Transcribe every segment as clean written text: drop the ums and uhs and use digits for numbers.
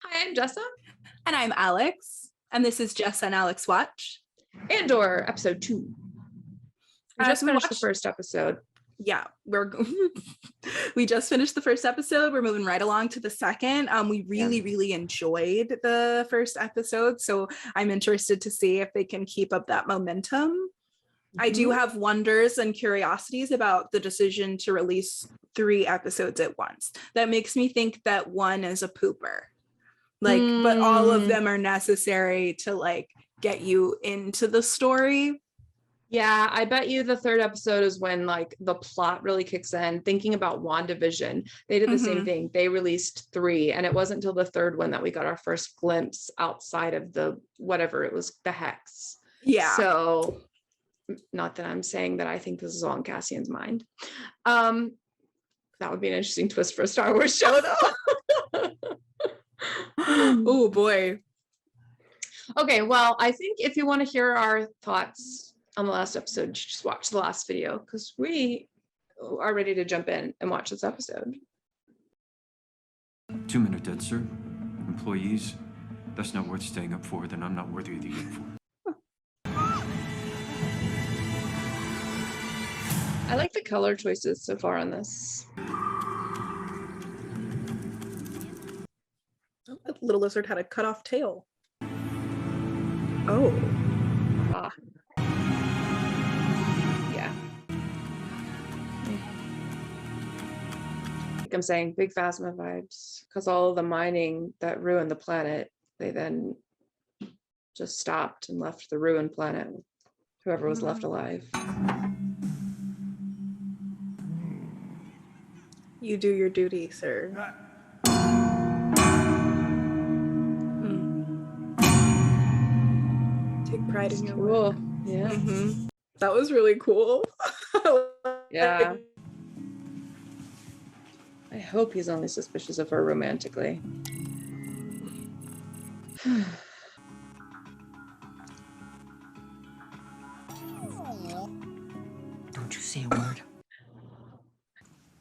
Hi, I'm Jessa. And I'm Alex. And this is Jessa and Alex Watch. Andor, episode 2. We just finished the first episode. Yeah, we just finished the first episode. We're moving right along to the second. We really enjoyed the first episode, so I'm interested to see if they can keep up that momentum. Mm-hmm. I do have wonders and curiosities about the decision to release 3 episodes at once. That makes me think that one is a pooper. But all of them are necessary to get you into the story. Yeah, I bet you the third episode is when the plot really kicks in. Thinking about WandaVision, they did the same thing. They released 3, and it wasn't until the third one that we got our first glimpse outside of the hex. Yeah. So, not that I'm saying that I think this is all in Cassian's mind. That would be an interesting twist for a Star Wars show, though. Oh boy. Okay, well, I think if you want to hear our thoughts on the last episode, just watch the last video, because we are ready to jump in and watch this episode. 2 men are dead, sir. Employees. That's not worth staying up for. Then I'm not worthy of the uniform. I like the color choices so far on this. That little lizard had a cut off tail. Oh. Yeah. Like I'm saying, big Phasma vibes, because all of the mining that ruined the planet, they then just stopped and left the ruined planet, whoever was left alive. You do your duty, sir. Take pride in your work. Yeah. That was really cool. Yeah. I hope he's only suspicious of her romantically. Don't you say a word.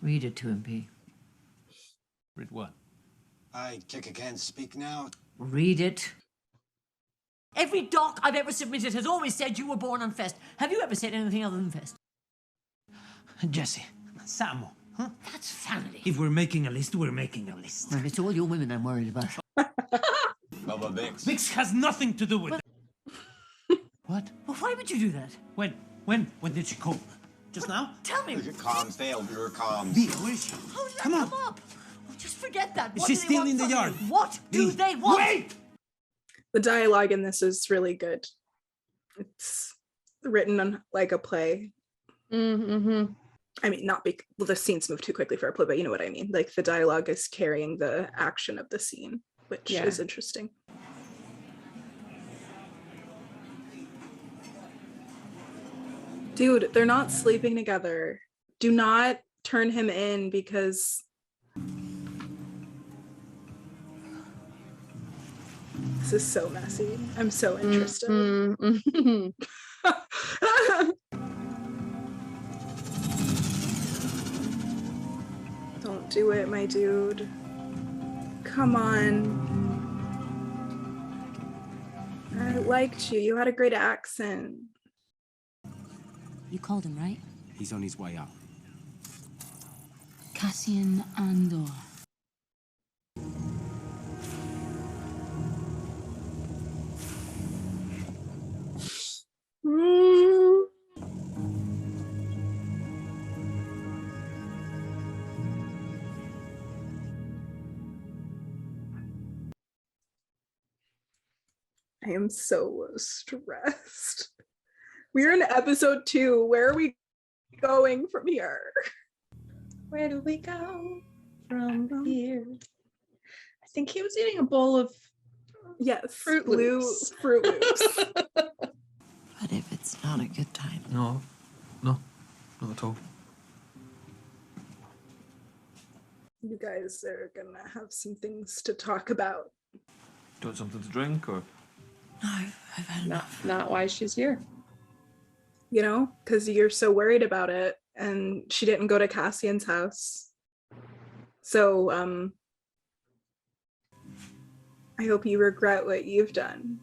Read it to him, P. Read what? I can't speak now. Read it. Every doc I've ever submitted has always said you were born on Fest. Have you ever said anything other than Fest? Jesse, Samo, huh? That's vanity. If we're making a list, we're making a list. Well, it's all your women I'm worried about. Bubba Bix. Bix has nothing to do with it. What? Well, why would you do that? When did she call? Just now? Tell me. Your comms failed. Your comms. B, where is she? Oh, let Come on. them up. Oh, just forget that. Is she still in the yard? What do they want? Wait! The dialogue in this is really good. It's written on like a play. Mm-hmm. I mean, the scenes move too quickly for a play, but you know what I mean. Like the dialogue is carrying the action of the scene, which is interesting. Dude, they're not sleeping together. Do not turn him in because this is so messy. I'm so interested. Don't do it, my dude. Come on. I liked you. You had a great accent. You called him, right? He's on his way up. Cassian Andor. I am so stressed. We're in episode 2. Where are we going from here? Where do we go from here? I think he was eating a bowl of Fruit Loops. Fruit Loops. But if it's not a good time. No, not at all. You guys are gonna have some things to talk about. Do you want something to drink or? No, I've had enough. Not why she's here. You know, because you're so worried about it, and she didn't go to Cassian's house. So, I hope you regret what you've done.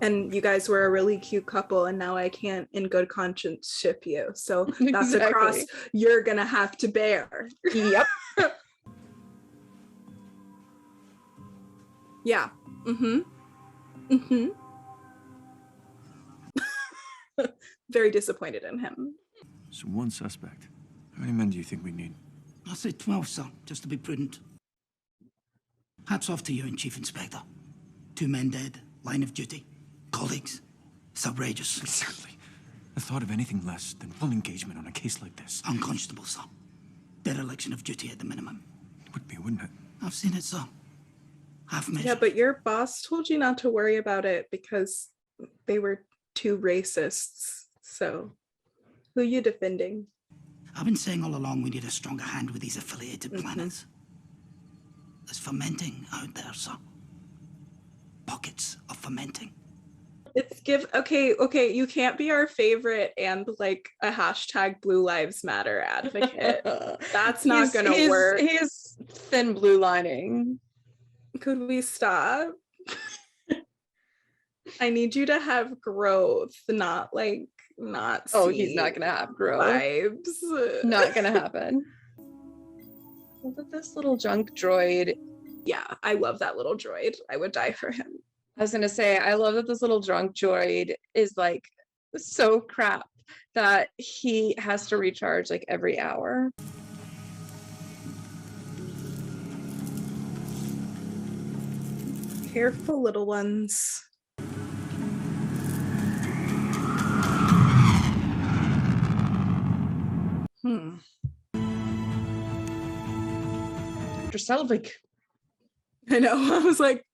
And you guys were a really cute couple, and now I can't in good conscience ship you. So that's a cross you're gonna have to bear. Yep. Yeah. Very disappointed in him. So one suspect. How many men do you think we need? I'll say 12, sir, just to be prudent. Hats off to you and Chief Inspector. 2 men dead, line of duty. Colleagues. It's outrageous. Exactly. The thought of anything less than full engagement on a case like this. Unconscionable, sir. Dereliction of duty at the minimum. It would be, wouldn't it? I've seen it, sir. Half measure. Yeah, but your boss told you not to worry about it because they were 2 racists. So who are you defending? I've been saying all along we need a stronger hand with these affiliated planets. There's fermenting out there, sir. Pockets of fermenting. It's okay, you can't be our favorite and like a hashtag Blue Lives Matter advocate. That's not gonna work. He's thin blue lining. Could we stop? I need you to have growth, not He's not gonna have growth. Vibes. Not gonna happen. Look at this little junk droid. Yeah, I love that little droid. I would die for him. I was gonna say, I love that this little drunk droid is like so crap that he has to recharge like every hour. Careful, little ones. Dr. Selvig. I know. I was like,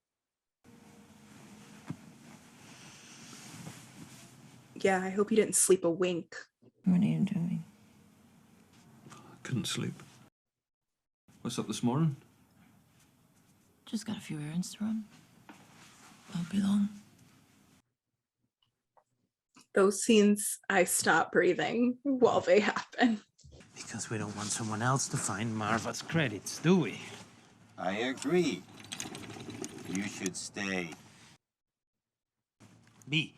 yeah, I hope you didn't sleep a wink. What are you doing? Couldn't sleep. What's up this morning? Just got a few errands to run. Won't be long. Those scenes, I stop breathing while they happen. Because we don't want someone else to find Marva's credits, do we? I agree. You should stay. Me.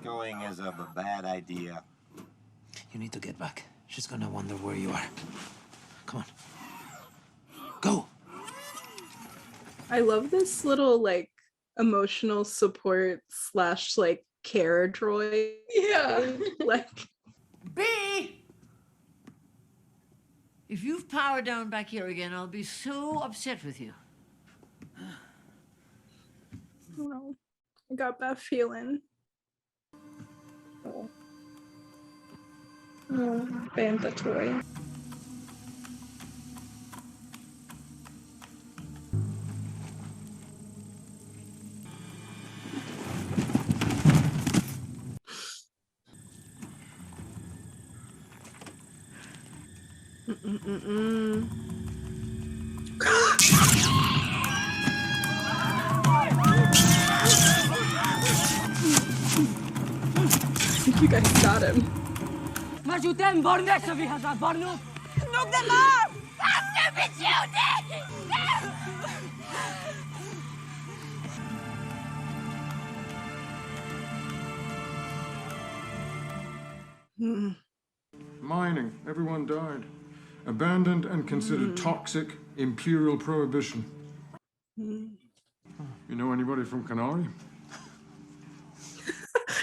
Going is a bad idea. You need to get back. She's gonna wonder where you are. Come on. Go! I love this little like emotional support / like care droid. Yeah. Like B! If you've power down back here again, I'll be so upset with you. no, I got that feeling. Oh, Bantha toy. You guys got him. Mining, everyone died. Abandoned and considered toxic, imperial prohibition. You know anybody from Canary?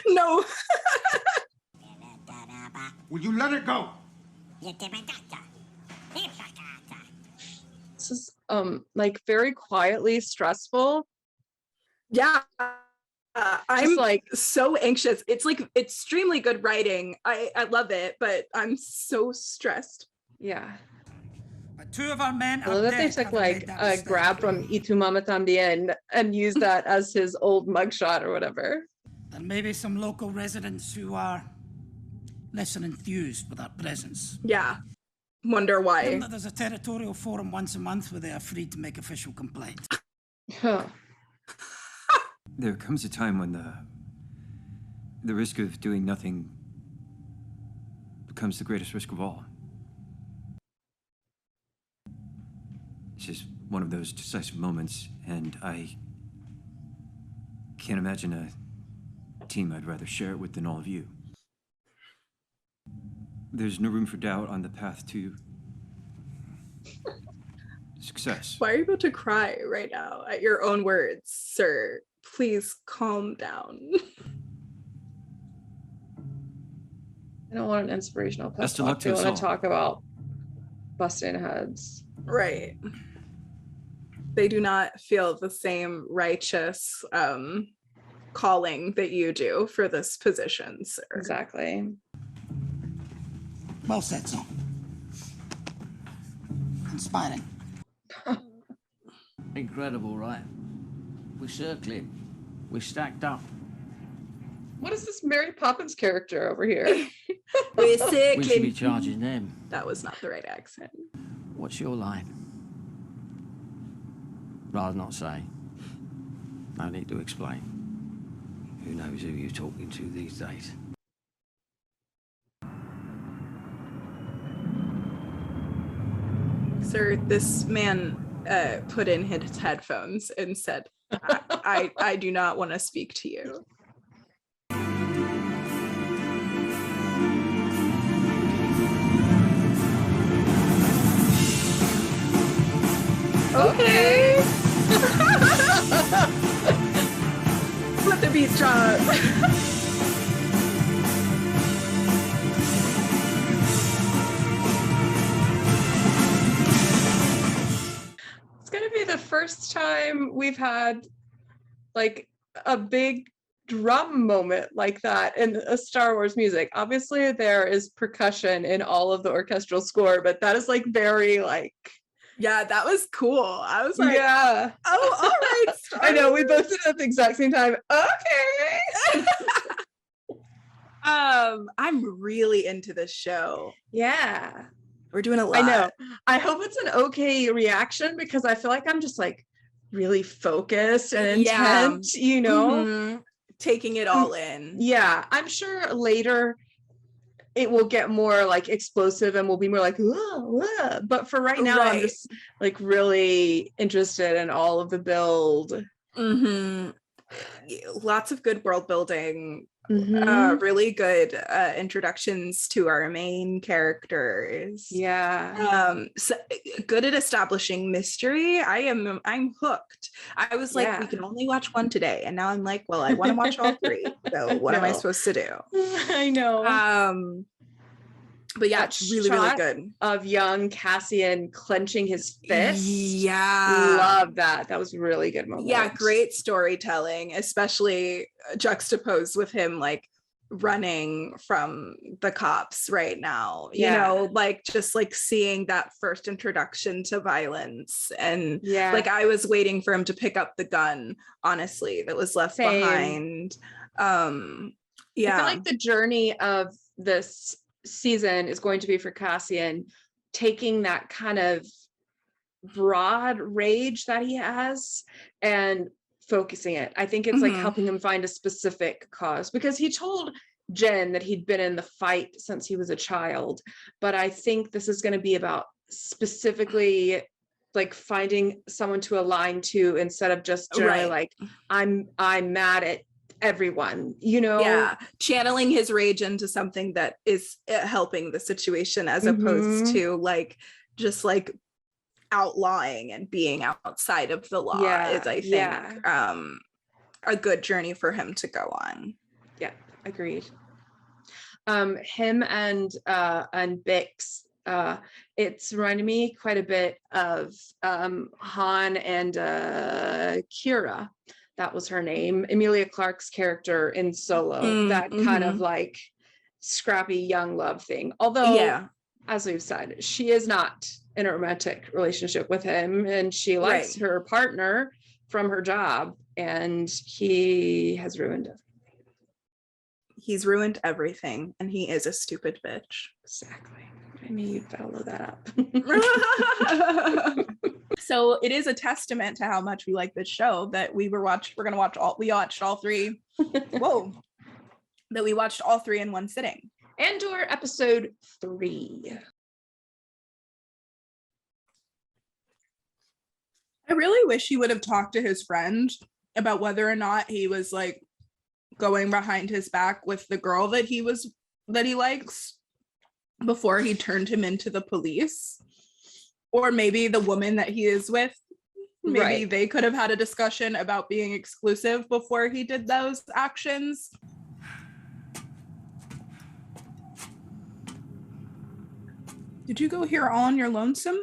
No. Will you let it go? This is like very quietly stressful. Yeah. I'm like so anxious. It's like extremely good writing. I love it, but I'm so stressed. Yeah. 2 of our men I love that they took like a grab from Itu Mama Tambien and used that as his old mugshot or whatever. And maybe some local residents who are less than enthused with our presence. Yeah. Wonder why. There's a territorial forum once a month where they are free to make official complaints. Huh. There comes a time when the risk of doing nothing becomes the greatest risk of all. It's just one of those decisive moments, and I can't imagine a team I'd rather share it with than all of you. There's no room for doubt on the path to success. Why are you about to cry right now at your own words, sir? Please calm down. I don't want an inspirational pep Best of luck talk. to They us want all. to talk about busting heads. Right. They do not feel the same righteous calling that you do for this position, sir. Exactly. Well said, son. Inspiring. Incredible, right? We circling. We stacked up. What is this Mary Poppins character over here? We're We should be circling. charging them. That was not the right accent. What's your line? Rather not say. No need to explain. Who knows who you're talking to these days? Sir, this man put in his headphones and said, I do not want to speak to you. Okay. Let the beat drop. It's gonna be the first time we've had like a big drum moment like that in a Star Wars music. Obviously there is percussion in all of the orchestral score, but that is like very like, Yeah, that was cool. I was like, yeah. oh, all right. Star I know, we Wars. both did it at the exact same time. Okay. I'm really into this show. Yeah. We're doing a lot. I know. I hope it's an okay reaction because I feel like I'm just like really focused and Yeah. intent, you know? Mhm. Taking it all in. Yeah. I'm sure later it will get more like explosive and we'll be more like, whoa, whoa. But for right now, I'm Right. just like really interested in all of the build. Mm-hmm. Lots of good world building. Mhm. Really good introductions to our main characters. Yeah. So good at establishing mystery. I'm hooked. I was like, we Yeah. can only watch one today, and now I'm like, well, I want to watch all three. So what am I know. supposed to do? I know. But yeah, That it's really, really shot good. of young Cassian clenching his fist. Yeah. Love that. That was a really good moment. Yeah, great storytelling, especially juxtaposed with him like running from the cops right now. You Yeah. know, like just like seeing that first introduction to violence. And Yeah. like I was waiting for him to pick up the gun, honestly, that was left Same. behind. I Yeah. feel like the journey of this season is going to be for Cassian taking that kind of broad rage that he has and focusing it. I think it's like Mhm. helping him find a specific cause because he told Jen that he'd been in the fight since he was a child. But I think this is going to be about specifically like finding someone to align to instead of just generally Right. like I'm mad at everyone, you know? Yeah, channeling his rage into something that is helping the situation as opposed Mhm. to like just like outlawing and being outside of the law is, I think, Yeah. a good journey for him to go on. Yeah, agreed. Him and Bix, it's reminded me quite a bit of Han and Kira. That was her name. Emilia Clarke's character in Solo. That kind of like scrappy young love thing. Although, Yeah. as we've said, she is not in a romantic relationship with him, and she likes Right. her partner from her job, and he has ruined it. He's ruined everything, and he is a stupid bitch. Exactly. I mean, you'd follow that up. So it is a testament to how much we like this show that we watched all three. Whoa. That we watched all three in one sitting. Andor episode 3. I really wish he would have talked to his friend about whether or not he was like going behind his back with the girl that he likes before he turned him into the police. Or maybe the woman that he is with, maybe they could have had a discussion about being exclusive before he did those actions. Did you go here all on your lonesome?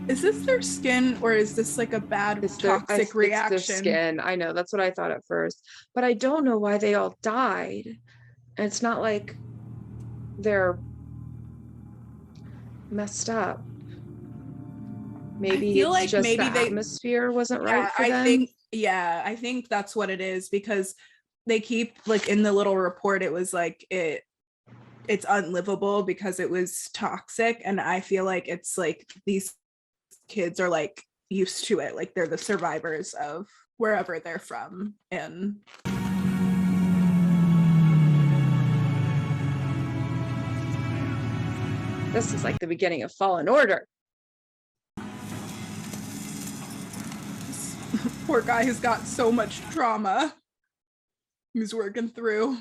Is this their skin, or is this like a bad toxic reaction? It's their skin. I know, that's what I thought at first. But I don't know why they all died. And it's not like they're messed up. Maybe it's like just the atmosphere wasn't right for them. I think that's what it is, because they keep like in the little report, it was like it's unlivable because it was toxic. And I feel like it's like these kids are like used to it, like they're the survivors of wherever they're from. And this is like the beginning of Fallen Order. This poor guy has got so much trauma he's working through.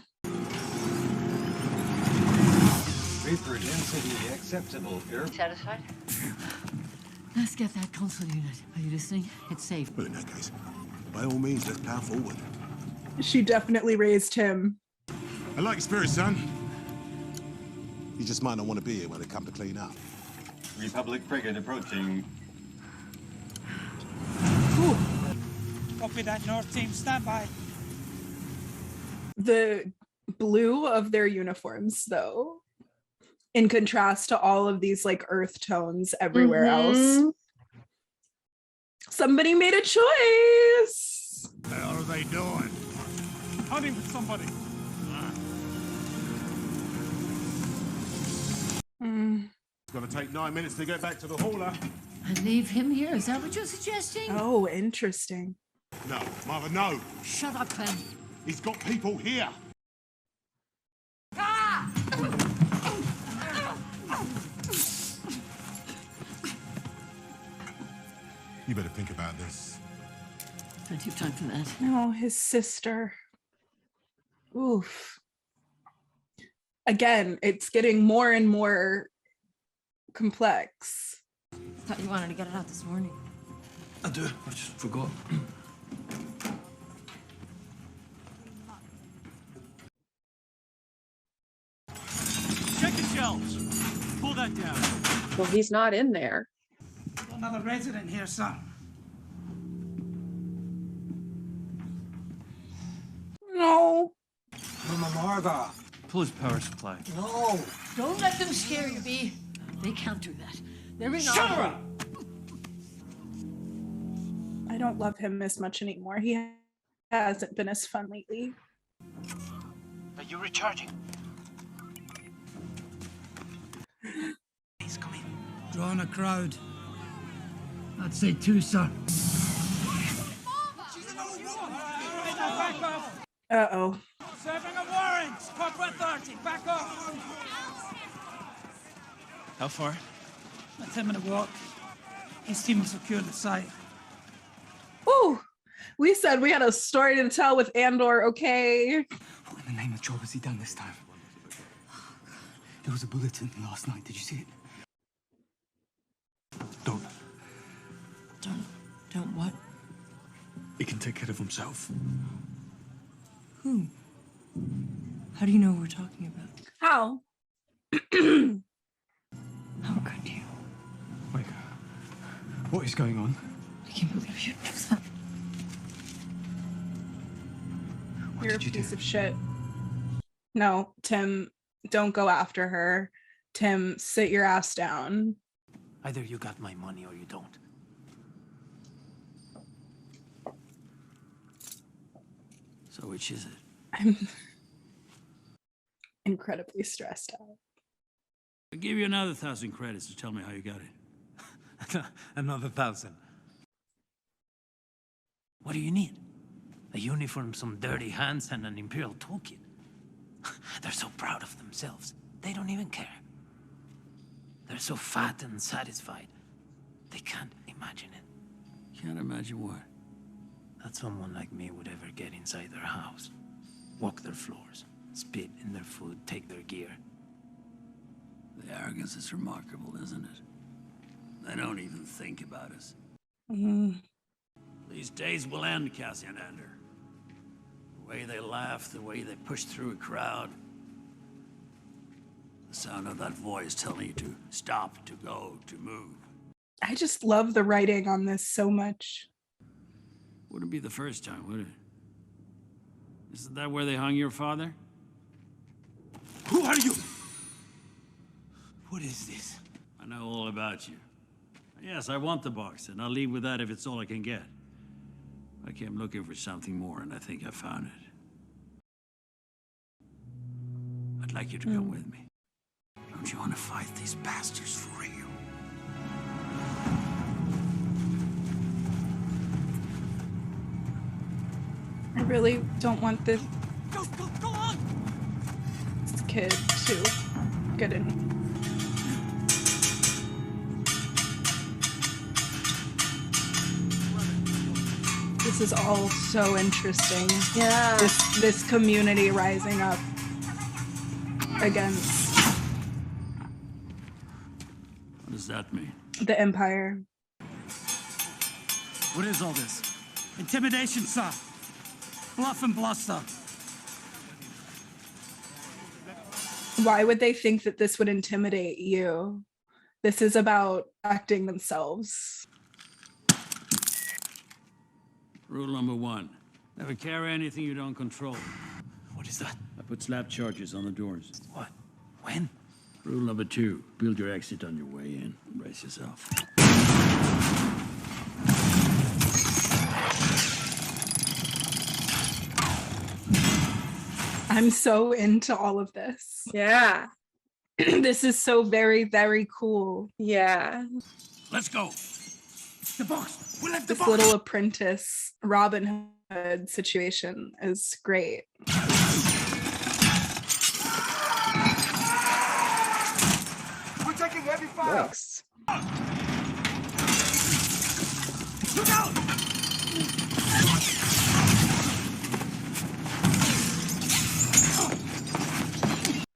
Vapor density acceptable. Satisfied? Let's get that console unit. Are you listening? It's safe. Well, in that case, by all means, let's power forward. She definitely raised him. I like your spirit, son. You just might not want to be here when they come to clean up. Republic frigate approaching. Ooh. Copy that, North team. Stand by. The blue of their uniforms, though, in contrast to all of these like earth tones everywhere else. Somebody made a choice. What the hell are they doing? Hunting with somebody. It's gonna take 9 minutes to get back to the hauler. And leave him here? Is that what you're suggesting? Oh, interesting. No, Mother, no. Shut up, Clem. He's got people here. Ah! You better think about this. Plenty of time for that. Oh, his sister. Oof. Again, it's getting more and more complex. Thought you wanted to get it out this morning. I do. I just forgot. Check the shelves. Pull that down. Well, he's not in there. Another resident here, son. No. Mama Martha. Pull his power supply. No. Don't let them scare you, B. They can't do that. They're in Shut her up! I don't love him as much anymore. He hasn't been as fun lately. Are you recharging? Please come in. Drawing a crowd. I'd say 2, sir. Uh-oh. Serving a warrant. Corporate authority. Back off. How far? A 10-minute walk. His team will secure the site. Ooh, we said we had a story to tell with Andor, okay? What in the name of job has he done this time? There was a bulletin last night. Did you see it? Don't. Don't what? He can take care of himself. Who? How do you know what we're talking about? How? How could you? Wait. What is going on? I can't believe you do that. You're a piece of shit. No, Tim, don't go after her. Tim, sit your ass down. Either you got my money or you don't. So which is it? I'm incredibly stressed out. I'll give you another 1,000 credits to tell me how you got it. Another 1,000. What do you need? A uniform, some dirty hands, and an Imperial toolkit. They're so proud of themselves. They don't even care. They're so fat and satisfied. They can't imagine it. Can't imagine what? That someone like me would ever get inside their house, walk their floors, spit in their food, take their gear. The arrogance is remarkable, isn't it? They don't even think about us. These days will end, Cassian Andor. The way they laugh, the way they push through a crowd. The sound of that voice telling you to stop, to go, to move. I just love the writing on this so much. Wouldn't be the first time, would it? Isn't that where they hung your father? Who are you? What is this? I know all about you. Yes, I want the box, and I'll leave with that if it's all I can get. I came looking for something more, and I think I found it. I'd like you to come with me. Don't you want to fight these bastards for real? I really don't want this Go on! kid to get in. This is all so interesting. Yeah. This community rising up against What does that mean? the Empire. What is all this? Intimidation, sir. Bluff and bluster. Why would they think that this would intimidate you? This is about acting themselves. Rule number 1. Never carry anything you don't control. What is that? I put slap charges on the doors. What? When? Rule number 2. Build your exit on your way in. Brace yourself. I'm so into all of this. Yeah. This is so very, very cool. Yeah. Let's go. The box! We'll have the This box! little apprentice Robin Hood situation is great. We're taking heavy fire. Thanks. Look out!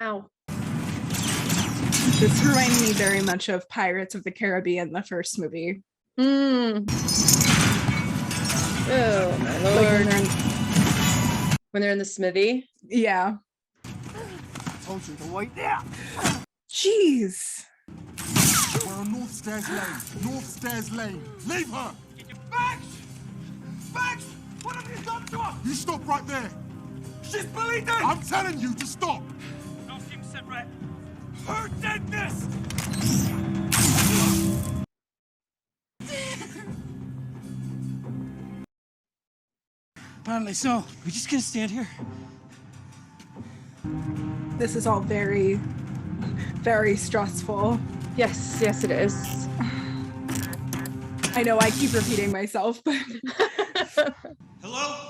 Ow. This reminded me very much of Pirates of the Caribbean, the first movie. Oh my Like lord. When they're in the smithy. Yeah. Told you to wait there. Jeez. We're on North Stairs Lane. North Stairs Lane. Leave her! Max! Max! What have you done to her? You stop right there. She's bleeding! I'm telling you to stop. Nothing said right. Her deadness! Apparently so. We're just gonna stand here. This is all very, very stressful. Yes, yes it is. I know I keep repeating myself, but Hello?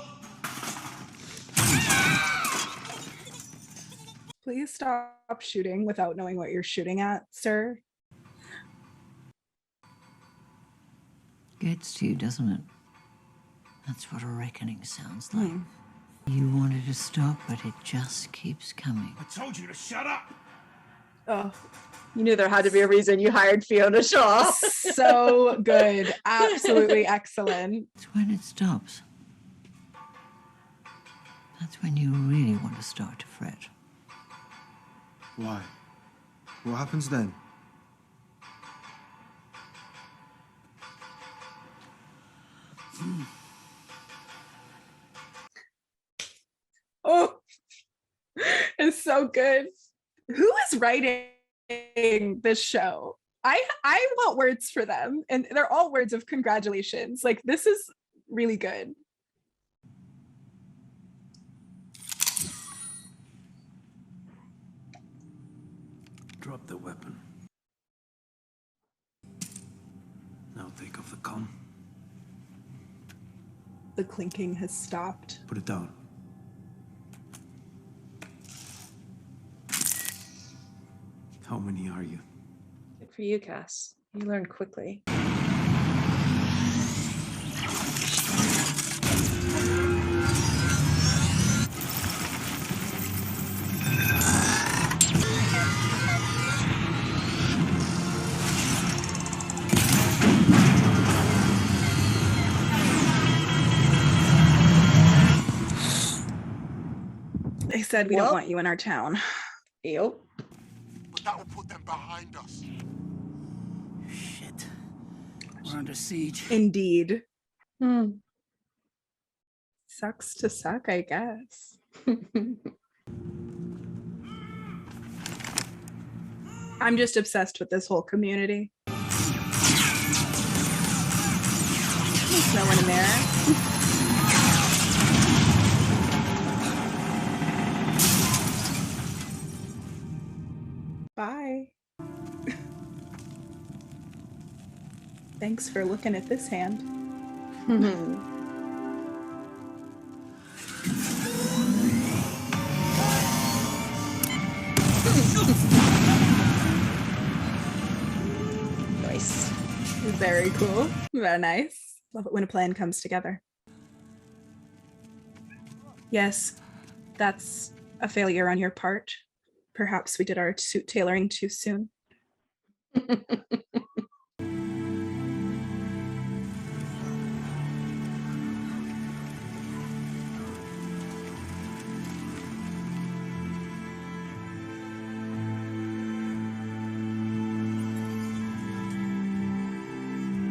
please stop shooting without knowing what you're shooting at, sir. Gets to you, doesn't it? That's what a reckoning sounds like. You wanted to stop, but it just keeps coming. I told you to shut up. Oh, You knew there had to be a reason you hired Fiona Shaw. so good. Absolutely excellent. It's when it stops. That's when you really want to start to fret. Why? What happens then? Oh, it's so good. Who is writing this show? I want words for them, and they're all words of congratulations. Like, this is really good. Drop the weapon. Now take off the comm. The clinking has stopped. Put it down. How many are you? Good for you, Cass. You learn quickly. said we don't want you in our town. Yep. But that will put them behind us. Shit. We're under siege. Indeed. Sucks to suck, I guess. I'm just obsessed with this whole community. There's no one in there. Bye. Thanks for looking at this hand. Nice. Very cool. Very nice. Love it when a plan comes together. Yes, that's a failure on your part. Perhaps we did our suit tailoring too soon.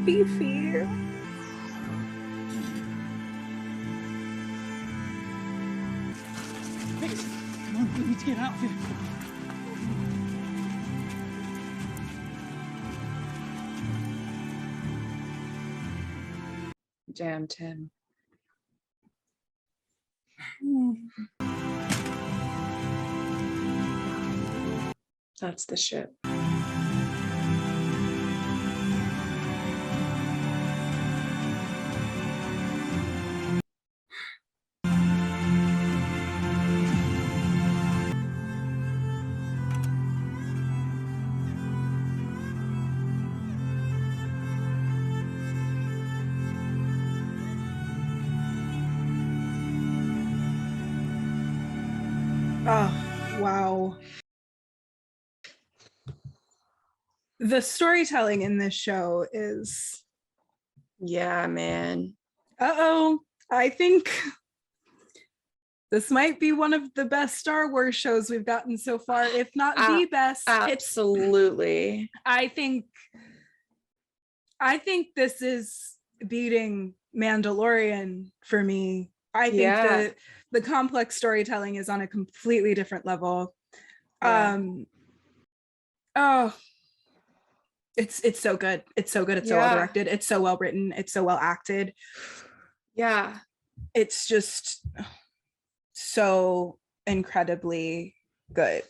Beefy. Come on, we need to get out of here. Damn, Tim. That's the shit. Oh, wow. The storytelling in this show is... Yeah, man. Uh-oh. I think this might be one of the best Star Wars shows we've gotten so far, if not the best. Absolutely. I think this is beating Mandalorian for me. I think that the complex storytelling is on a completely different level. Yeah. Oh, it's so good. It's so good. It's so well directed. It's so well written. It's so well acted. Yeah. It's just so incredibly good.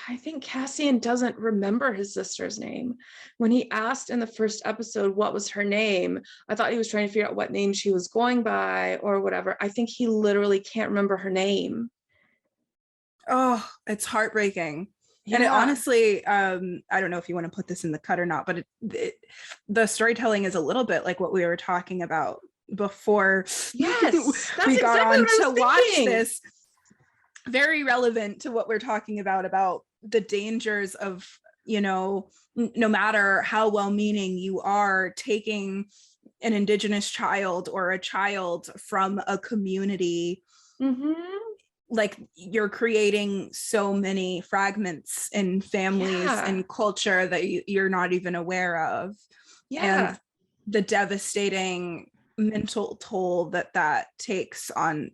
I think Cassian doesn't remember his sister's name. When he asked in the first episode what was her name, I thought he was trying to figure out what name she was going by or whatever. I think he literally can't remember her name. Oh, it's heartbreaking. Yeah. And it honestly, I don't know if you want to put this in the cut or not, but the storytelling is a little bit like what we were talking about before. Yes, we got on to watch this. Very relevant to what we're talking about the dangers of, no matter how well-meaning you are, taking an Indigenous child or a child from a community. Like, you're creating so many fragments in families and culture that you're not even aware of. And the devastating mental toll that takes on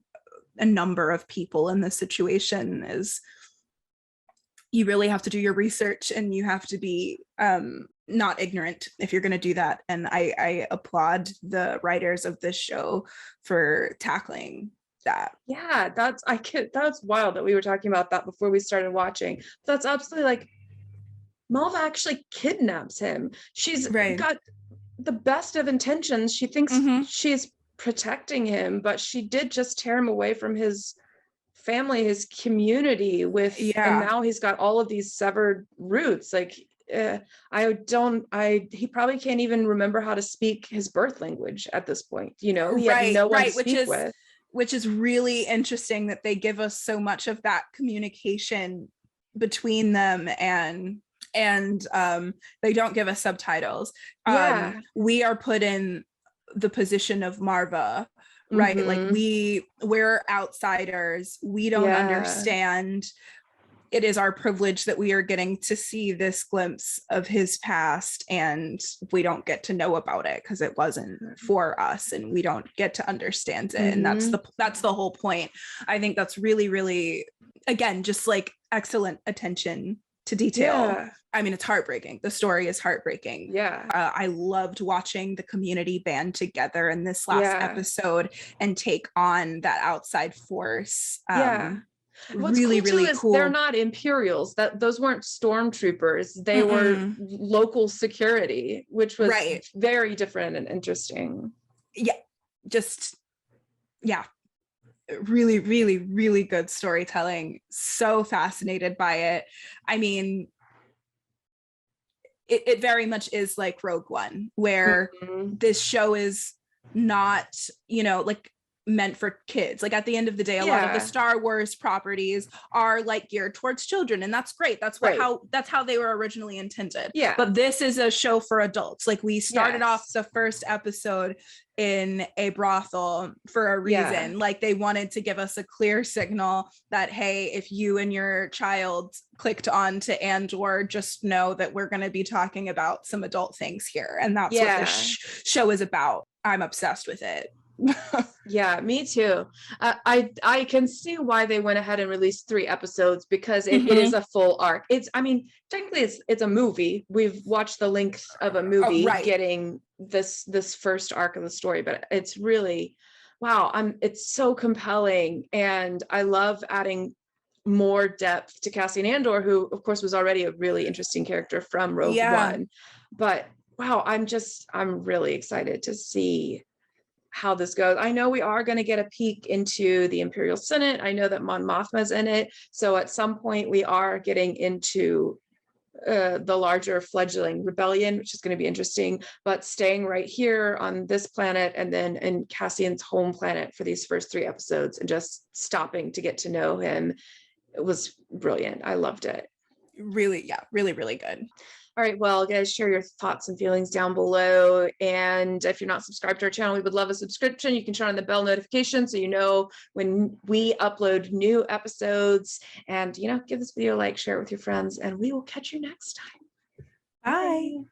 a number of people in this situation is, you really have to do your research and you have to be not ignorant if you're going to do that. And I applaud the writers of this show for tackling that. Yeah, that's wild that we were talking about that before we started watching. That's absolutely, like, Mom actually kidnaps him. She's got the best of intentions. She thinks she's protecting him, but she did just tear him away from his family, his community and now he's got all of these severed roots. Like, he probably can't even remember how to speak his birth language at this point. He had no one to speak with. Which is really interesting that they give us so much of that communication between them, and they don't give us subtitles. We are put in the position of Marva, right? Mhm. Like we're outsiders. We don't understand. It is our privilege that we are getting to see this glimpse of his past, and we don't get to know about it because it wasn't for us, and we don't get to understand it. And that's the whole point. I think that's really, really, again, just like excellent attention to detail. Yeah. I mean, it's heartbreaking. The story is heartbreaking. Yeah. I loved watching the community band together in this last episode and take on that outside force. What's Really, cool too really is cool. they're not Imperials. Those weren't stormtroopers. They were local security, which was very different and interesting. Yeah, just really, really, really good storytelling. So fascinated by it. I mean, it very much is like Rogue One, where this show is not, like meant for kids. Like at the end of the day, a lot of the Star Wars properties are like geared towards children, and that's great. That's how they were originally intended. Yeah. But this is a show for adults. Like we started off the first episode in a brothel for a reason. Like they wanted to give us a clear signal that, hey, if you and your child clicked on to Andor, just know that we're going to be talking about some adult things here. And that's what this show is about. I'm obsessed with it. Yeah, me too. I can see why they went ahead and released 3 episodes, because it is a full arc. Technically it's a movie. We've watched the length of a movie getting this first arc of the story, but it's really, wow, it's so compelling, and I love adding more depth to Cassian Andor, who of course was already a really interesting character from Rogue One. But wow, I'm really excited to see how this goes. I know we are going to get a peek into the Imperial Senate. I know that Mon Mothma's in it. So at some point we are getting into the larger fledgling rebellion, which is going to be interesting, but staying right here on this planet and then in Cassian's home planet for these first 3 episodes and just stopping to get to know him, it was brilliant. I loved it. Really, really, really good. All right, well, guys, share your thoughts and feelings down below. And if you're not subscribed to our channel, we would love a subscription. You can turn on the bell notification so you know when we upload new episodes. And, give this video a like, share it with your friends, and we will catch you next time. Bye.